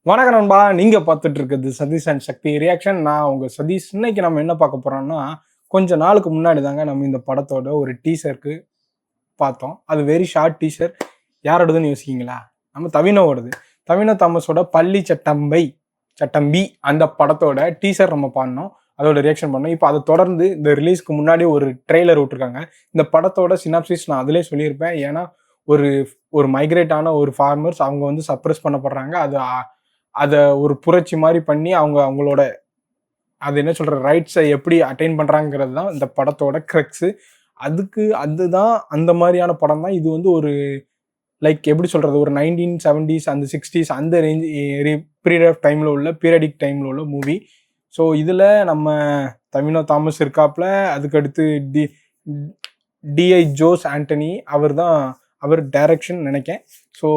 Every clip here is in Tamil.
வணக்கம் நண்பா, நீங்க பார்த்துட்டு இருக்கிறது சதீஷ் அண்ட் சக்தி ரியாக்ஷன். நான் உங்க சதீஷ். இன்னைக்கு நம்ம என்ன பார்க்க போறோம்னா, கொஞ்ச நாளுக்கு முன்னாடி தாங்க நம்ம இந்த படத்தோட ஒரு டீசருக்கு பார்த்தோம். அது வெரி ஷார்ட் டீசர். யாரோடதுன்னு யோசிக்கீங்களா? நம்ம தவினோடது. தவினோ தாமஸோட பள்ளி சட்டம்பி அந்த படத்தோட டீசர் நம்ம பண்ணோம். அதோட ரியாக்ஷன் பண்ணோம். இப்போ அதை தொடர்ந்து இந்த ரிலீஸ்க்கு முன்னாடி ஒரு ட்ரெய்லர் விட்டுருக்காங்க. இந்த படத்தோட சினாப்சிஸ் நான் அதிலே சொல்லியிருப்பேன். ஏன்னா ஒரு ஒரு மைக்ரேட் ஆன ஒரு ஃபார்மர்ஸ் அவங்க வந்து சப்ரஸ் பண்ணப்படுறாங்க. அதை ஒரு புரட்சி மாதிரி பண்ணி அவங்களோட அது என்ன சொல்ற ரைட்ஸை எப்படி அட்டைன் பண்றாங்கிறது தான் இந்த படத்தோட கிரக்ஸு. அதுதான் அந்த மாதிரியான படம் தான் இது. வந்து ஒரு லைக் எப்படி சொல்றது, ஒரு 1970s அந்த 60s அந்த ரேஞ்ச் பீரியட் ஆஃப் டைம்ல உள்ள பீரியடிக் டைம்ல உள்ள மூவி. ஸோ இதுல நம்ம தவினோ தாமஸ் இருக்காப்ல. அதுக்கடுத்து டிஐ ஜோஸ் ஆண்டனி அவர் டைரக்ஷன் நினைக்கேன். ஸோ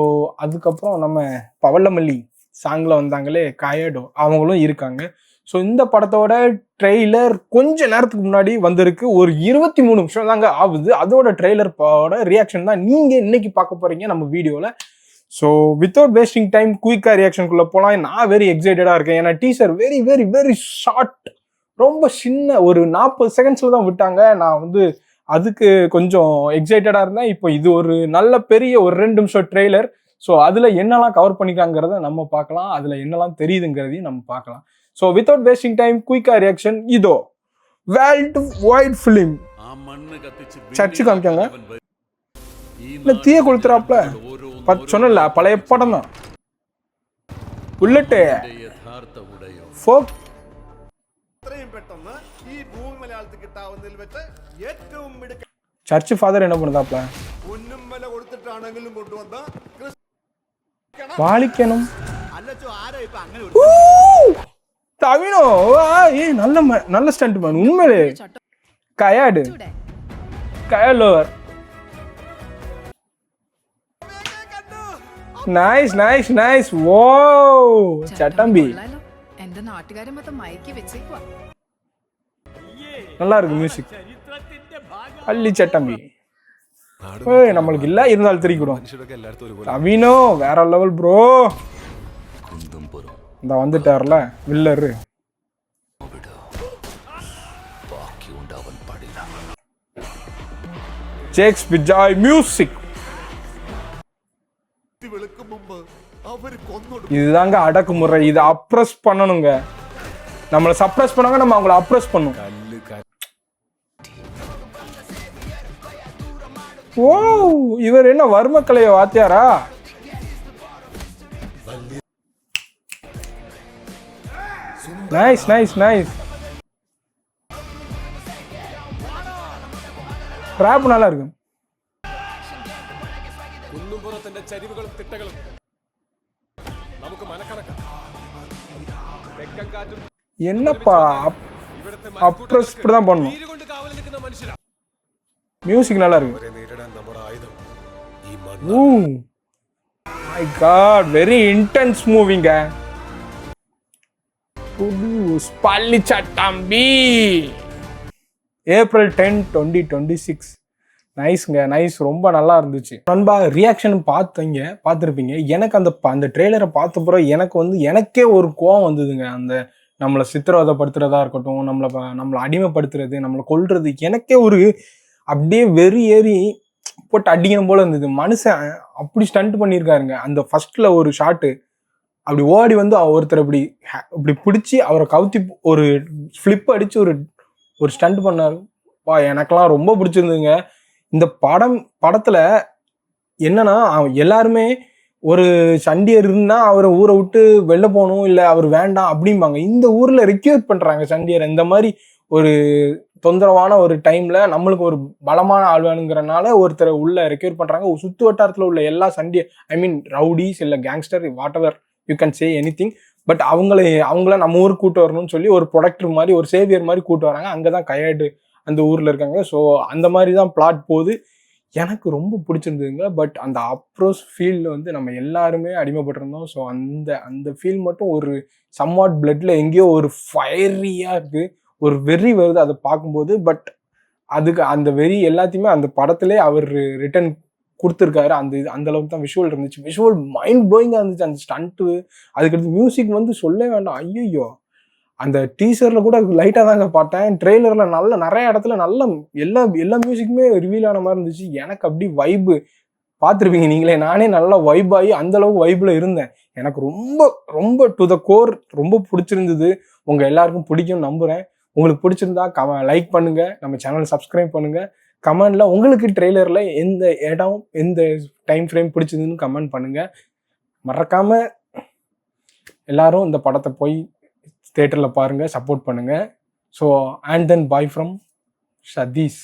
அதுக்கப்புறம் நம்ம பவளமல்லி சாங்ல வந்தாங்களே காயடோ, அவங்களும் இருக்காங்க. ஸோ இந்த படத்தோட ட்ரெய்லர் கொஞ்ச நேரத்துக்கு முன்னாடி வந்திருக்கு. ஒரு 23 நிமிஷம் தாங்க ஆகுது. அதோட ட்ரெய்லரோட ரியாக்ஷன் தான் நீங்க இன்னைக்கு பார்க்க போறீங்க நம்ம வீடியோல. ஸோ வித்தவுட் வேஸ்டிங் டைம் குயிக்கா ரியாக்ஷனுக்குள்ள போலாம். நான் வெரி எக்ஸைட்டடா இருக்கேன். ஏன்னா teaser very very very short, ரொம்ப சின்ன, ஒரு 40 செகண்ட்ஸ்ல தான் விட்டாங்க. நான் வந்து அதுக்கு கொஞ்சம் எக்ஸைட்டடா இருந்தேன். இப்போ இது ஒரு நல்ல பெரிய ஒரு 2 நிமிஷம் ட்ரெய்லர். ஸோ அதில் என்னெல்லாம் கவர் பண்ணிக்காங்கிறத நம்ம பார்க்கலாம். அதில் என்னெல்லாம் தெரியுதுங்கிறதையும் நம்ம பார்க்கலாம். ஸோ வித்தவுட் வேஸ்டிங் டைம் குயிக்கா ரியாக்ஷன் இதோ. வேர்ல்ட் வைட் ஃபிலிம் சர்ச்சு காமிக்காங்க. இல்லை தீய கொளுத்துறாப்ல சொன்னல, பழைய படம் தான். புல்லட்டு ஃபோக் சர்ச் ஃபாதர் என்ன பண்ணுதாப்ல, வாழிக்கணும் தவினோ. நல்ல ஸ்டண்ட் மேன் உண்மையிலே. கயாலோவர் നൈസ് നൈസ് നൈസ്. വോ ചട്ടമ്പി நல்லா இருக்கு மியூசிக். பள்ளி சட்டம்பி நம்மளுக்கு இல்ல இருந்தாலும் தெரிவிக்கிறோம். தவினோ வேற லெவல் ப்ரோ. இந்த வந்துட்டார்ல வில்லரு. ஜேக்ஸ் பிஜாய் மியூசிக். இதுதாங்க அடக்குமுறை. இது அப்ரஸ் பண்ணணுங்க. நம்மளை சப்ரஸ் பண்ணாங்க, நம்ம அவங்கள அப்ரஸ் பண்ணும். ஓ இவர் என்ன வர்மக்கலைய வாத்தியாரா? Nice nice nice. ராப் நல்லா இருக்கு. என்னப்பா அப்ரஸ் இப்படிதான் பண்ணணும். மியூசிக் நல்லா இருக்கு. மை காட், வெரி இன்டென்ஸ் மூவிங்க. பள்ளி சட்டம்பி April 10, 2026. நைஸ்ங்க, நைஸ். ரொம்ப நல்லா இருந்துச்சு நண்பா. ரியாக்ஷன் பார்த்துருப்பீங்க. எனக்கு அந்த ட்ரெய்லரை பார்த்த பிறகு எனக்கே ஒரு கோவம் வந்ததுங்க. அந்த நம்மளை சித்திரவதைப்படுத்துறதா இருக்கட்டும், நம்மளை அடிமைப்படுத்துறது, நம்மளை கொல்றது, எனக்கே ஒரு அப்படியே வெறி ஏறி போட்டு அடிக்கணும் போல இருந்தது. மனுஷன் அப்படி ஸ்டண்ட் பண்ணியிருக்காருங்க. அந்த ஃபர்ஸ்ட்ல ஒரு ஷாட்டு அப்படி ஓடி வந்து ஒருத்தர் இப்படி பிடிச்சி அவரை கவுத்தி ஒரு ஃபிளிப் அடிச்சு ஒரு ஸ்டண்ட் பண்ணாரு. எனக்கெல்லாம் ரொம்ப பிடிச்சிருந்துங்க. இந்த படத்துல என்னன்னா, எல்லாருமே ஒரு சண்டியர் இருந்தா அவரை ஊரை விட்டு வெளில போகணும், இல்லை அவர் வேண்டாம் அப்படிம்பாங்க. இந்த ஊர்ல ரெக்யூர் பண்றாங்க சண்டியர். இந்த மாதிரி ஒரு தொந்தரவான ஒரு டைம்ல நம்மளுக்கு ஒரு பலமான ஆள் வேணுங்கிறனால ஒருத்தரை உள்ள ரெக்யூர் பண்றாங்க. சுத்து வட்டாரத்துல உள்ள எல்லா சண்டியர், ஐ மீன் ரவுடிஸ் இல்லை gangster, what ever you can say anything, but அவங்கள நம்ம ஊருக்கு கூட்டு வரணும்னு சொல்லி ஒரு ப்ரொடக்டர் மாதிரி, ஒரு சேவியர் மாதிரி கூட்டு வராங்க. அங்கதான் கையாடு அந்த ஊர்ல இருக்காங்க. ஸோ அந்த மாதிரி தான் பிளாட் போகுது. எனக்கு ரொம்ப பிடிச்சிருந்ததுங்க. பட் அந்த அப்ரோச் ஃபீல்டு வந்து நம்ம எல்லாருமே அடிமைப்பட்டிருந்தோம். ஸோ அந்த ஃபீல் மட்டும் ஒரு சம்வாட் பிளட்ல எங்கேயோ ஒரு ஃபயரியா இருக்கு, ஒரு வெறி வருது அதை பார்க்கும்போது. பட் அதுக்கு அந்த வெறி எல்லாத்தையுமே அந்த படத்திலே அவர் ரிட்டர்ன் கொடுத்துருக்காரு. அந்த அளவுக்கு தான் விஷுவல் இருந்துச்சு. விஷுவல் மைண்ட் ப்ளோயிங்காக இருந்துச்சு. அந்த ஸ்டண்ட்டு, அதுக்கடுத்து மியூசிக் வந்து சொல்லவே வேண்டாம். ஐயையோ! அந்த டீசர்ல கூட லைட்டா தாங்க பார்த்தேன். ட்ரெய்லர்ல நெறைய இடத்துல எல்லா எல்லா மியூசிக்குமே ரிவீல் ஆன மாரி இருந்துச்சு. எனக்கு அப்படி வைபு பார்த்துருப்பீங்க நீங்களே. நானே நல்லா வைப் ஆகி அந்த அளவுக்கு வைப்ல இருந்தேன். எனக்கு ரொம்ப ரொம்ப டூ த கோர் ரொம்ப புடிச்சிருந்தது. உங்க எல்லாருக்கும் பிடிக்கும்னு நம்புறேன். உங்களுக்கு பிடிச்சிருந்தா லைக் பண்ணுங்க. நம்ம சேனல் சப்ஸ்கிரைப் பண்ணுங்க. கமெண்ட்ல உங்களுக்கு ட்ரெய்லர்ல எந்த இடம், எந்த டைம் ஃப்ரேம் பிடிச்சதுன்னு கமெண்ட் பண்ணுங்க. மறக்காம எல்லாரும் இந்த படத்த போய் தியேட்டர்ல பாருங்க. சப்போர்ட் பண்ணுங்க. So and then bye from Satish.